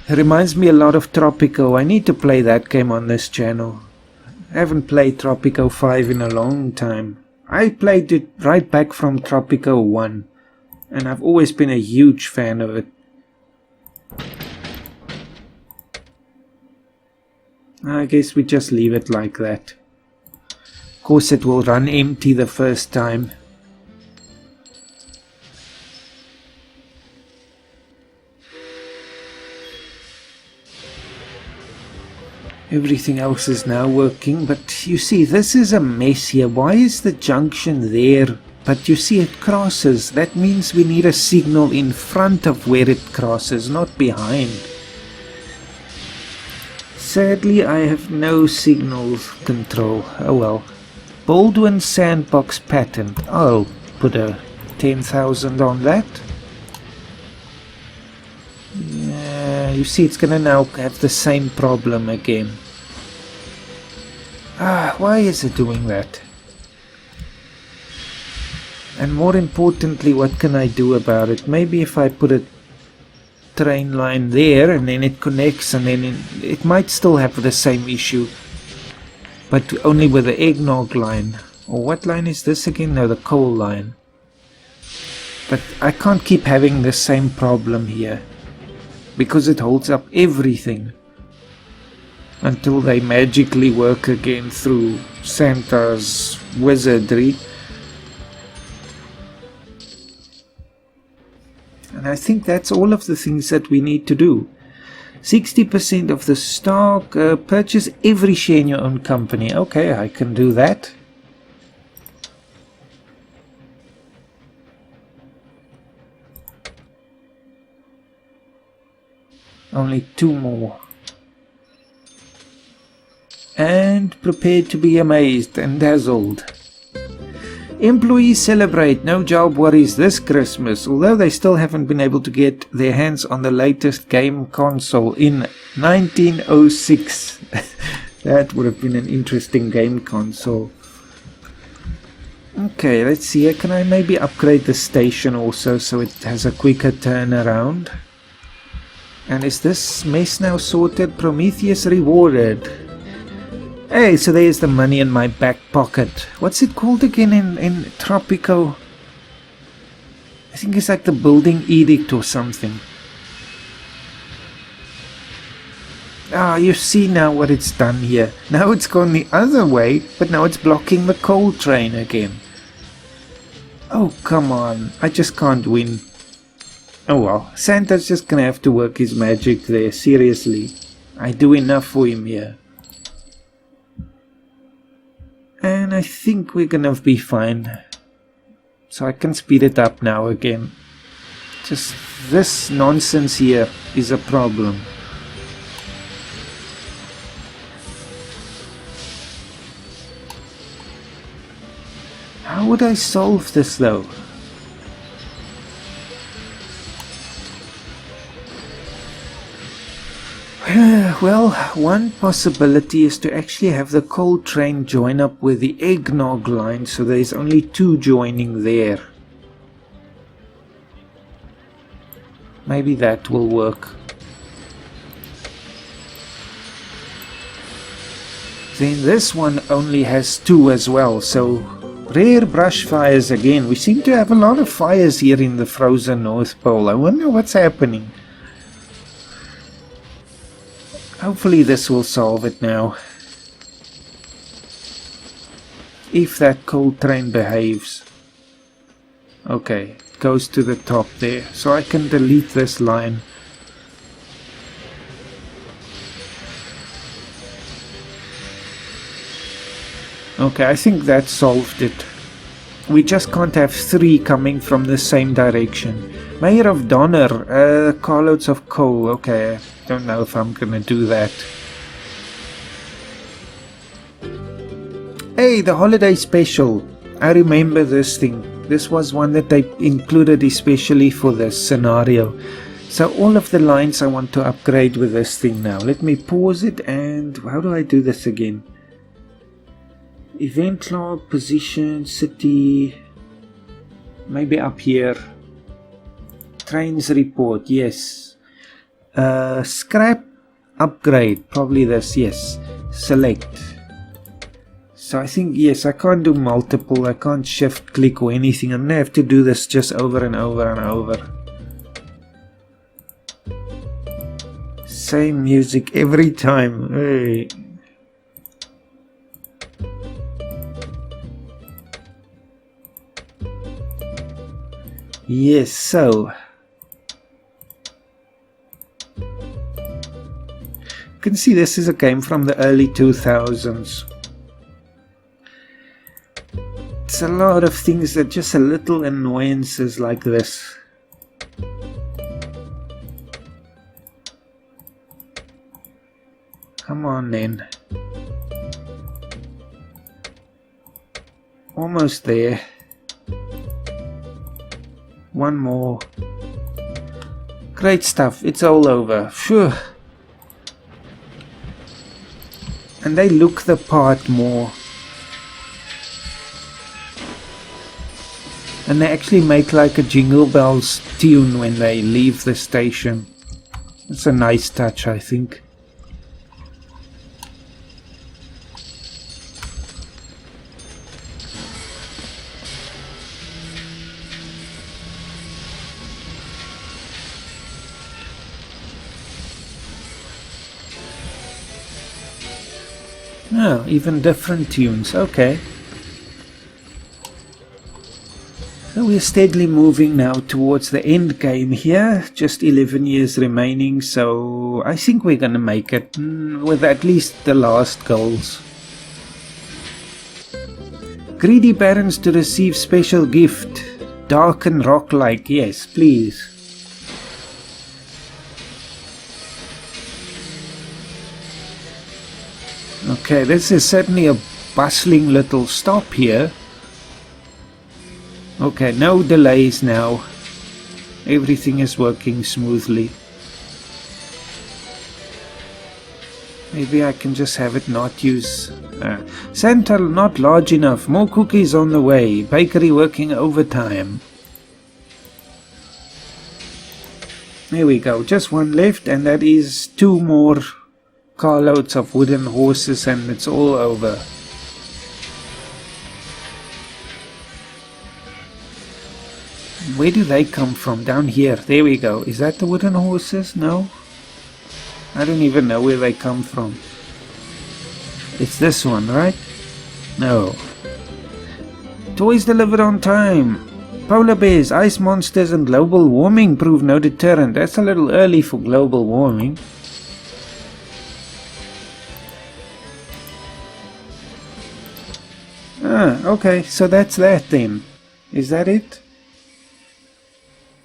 It reminds me a lot of Tropico. I need to play that game on this channel. I haven't played Tropico 5 in a long time. I played it right back from Tropico 1. And I've always been a huge fan of it. I guess we just leave it like that. Of course it will run empty the first time. Everything else is now working, but you see, this is a mess here. Why is the junction there? But you see, it crosses. That means we need a signal in front of where it crosses, not behind. Sadly, I have no signal control. Oh well. Baldwin sandbox patent. I'll put a 10,000 on that. Yeah, you see, it's gonna now have the same problem again. Why is it doing that? And more importantly, what can I do about it? Maybe if I put a train line there and then it connects, and then it might still have the same issue, but only with the eggnog line. Or what line is this again? No, the coal line. But I can't keep having the same problem here, because it holds up everything until they magically work again through Santa's wizardry. And I think that's all of the things that we need to do. 60% of the stock, purchase every share in your own company. Okay, I can do that. Only 2 more. And prepared to be amazed and dazzled. Employees celebrate no job worries this Christmas, although they still haven't been able to get their hands on the latest game console in 1906. That would have been an interesting game console. Okay, let's see. Can I maybe upgrade the station also so it has a quicker turnaround? And is this mess now sorted? PROMETHEUS Rewarded. Hey, so there's the money in my back pocket. What's it called again in Tropico? I think it's like the building edict or something. You see now what it's done here. Now it's gone the other way, but now it's blocking the coal train again. Oh, come on. I just can't win. Oh well, Santa's just gonna have to work his magic there, seriously. I do enough for him here. And I think we're gonna be fine. So I can speed it up now again. Just this nonsense here is a problem. How would I solve this though? Well, one possibility is to actually have the coal train join up with the eggnog line, so there's only 2 joining there. Maybe that will work. Then this one only has 2 as well, so rare brush fires again. We seem to have a lot of fires here in the frozen North Pole. I wonder what's happening. Hopefully this will solve it now. If that cold train behaves. Okay, it goes to the top there. So I can delete this line. Okay, I think that solved it. We just can't have 3 coming from the same direction. Mayor of Donner, carloads of coal. Okay, don't know if I'm gonna do that. Hey, the holiday special. I remember this thing. This was one that they included especially for this scenario. So all of the lines I want to upgrade with this thing now. Let me pause it and... how do I do this again? Event log, position, city... maybe up here. Trains report, yes. Scrap, upgrade, probably this, yes. Select. So I think, yes, I can't do multiple, I can't shift click or anything. I'm gonna have to do this just over and over and over. Same music every time. Hey. Yes, so you can see this is a game from the early 2000s. It's a lot of things that just a little annoyances like this. Come on then. Almost there. One more. Great stuff. It's all over. Phew. And they look the part more. And they actually make like a Jingle Bells tune when they leave the station. It's a nice touch, I think. Oh, even different tunes, okay. So we're steadily moving now towards the end game here. Just 11 years remaining, so I think we're gonna make it with at least the last goals. Greedy barons to receive special gift. Dark and rock-like, yes, please. Okay, this is certainly a bustling little stop here. Okay, no delays now. Everything is working smoothly. Maybe I can just have it not use... Santa not large enough. More cookies on the way. Bakery working overtime. There we go. Just one left, and that is 2 more carloads of wooden horses, and it's all over. Where do they come from? Down here. There we go. Is that the wooden horses? No? I don't even know where they come from. It's this one, right? No. Toys delivered on time. Polar bears, ice monsters and global warming prove no deterrent. That's a little early for global warming. Ah, okay. So that's that then. Is that it?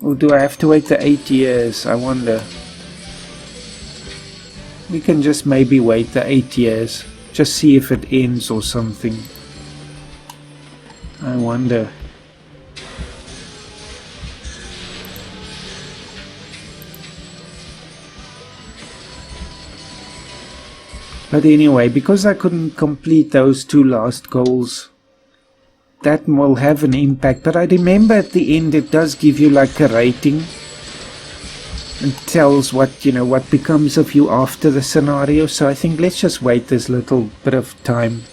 Or do I have to wait the 8 years? I wonder. We can just maybe wait the 8 years. Just see if it ends or something. I wonder. But anyway, because I couldn't complete those 2 last goals, that will have an impact. But I remember at the end it does give you like a rating. and tells what, you know, what becomes of you after the scenario. So I think let's just wait this little bit of time.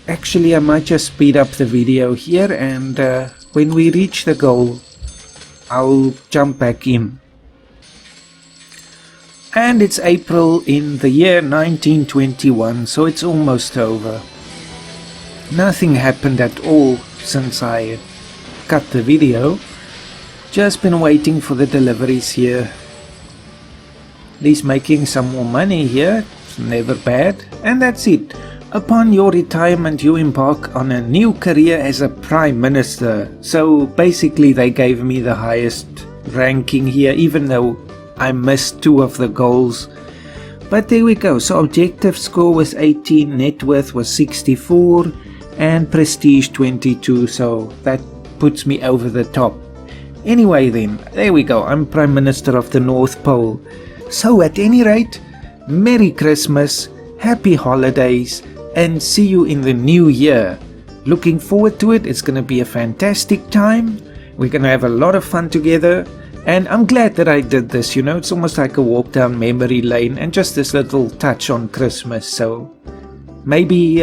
Actually, I might just speed up the video here, and when we reach the goal, I'll jump back in. And it's April in the year 1921, so it's almost over. Nothing happened at all since I cut the video. Just been waiting for the deliveries here. At least making some more money here, it's never bad. And that's it. Upon your retirement, you embark on a new career as a Prime Minister. So basically they gave me the highest ranking here, even though I missed 2 of the goals. But there we go. So objective score was 18, net worth was 64, and prestige 22. So that puts me over the top. Anyway then, there we go. I'm Prime Minister of the North Pole. So at any rate, Merry Christmas, Happy Holidays, and see you in the new year. Looking forward to it. It's going to be a fantastic time. We're going to have a lot of fun together. And I'm glad that I did this, you know. It's almost like a walk down memory lane and just this little touch on Christmas. So maybe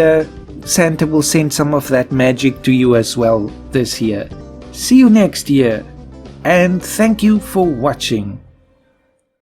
Santa will send some of that magic to you as well this year. See you next year. And thank you for watching.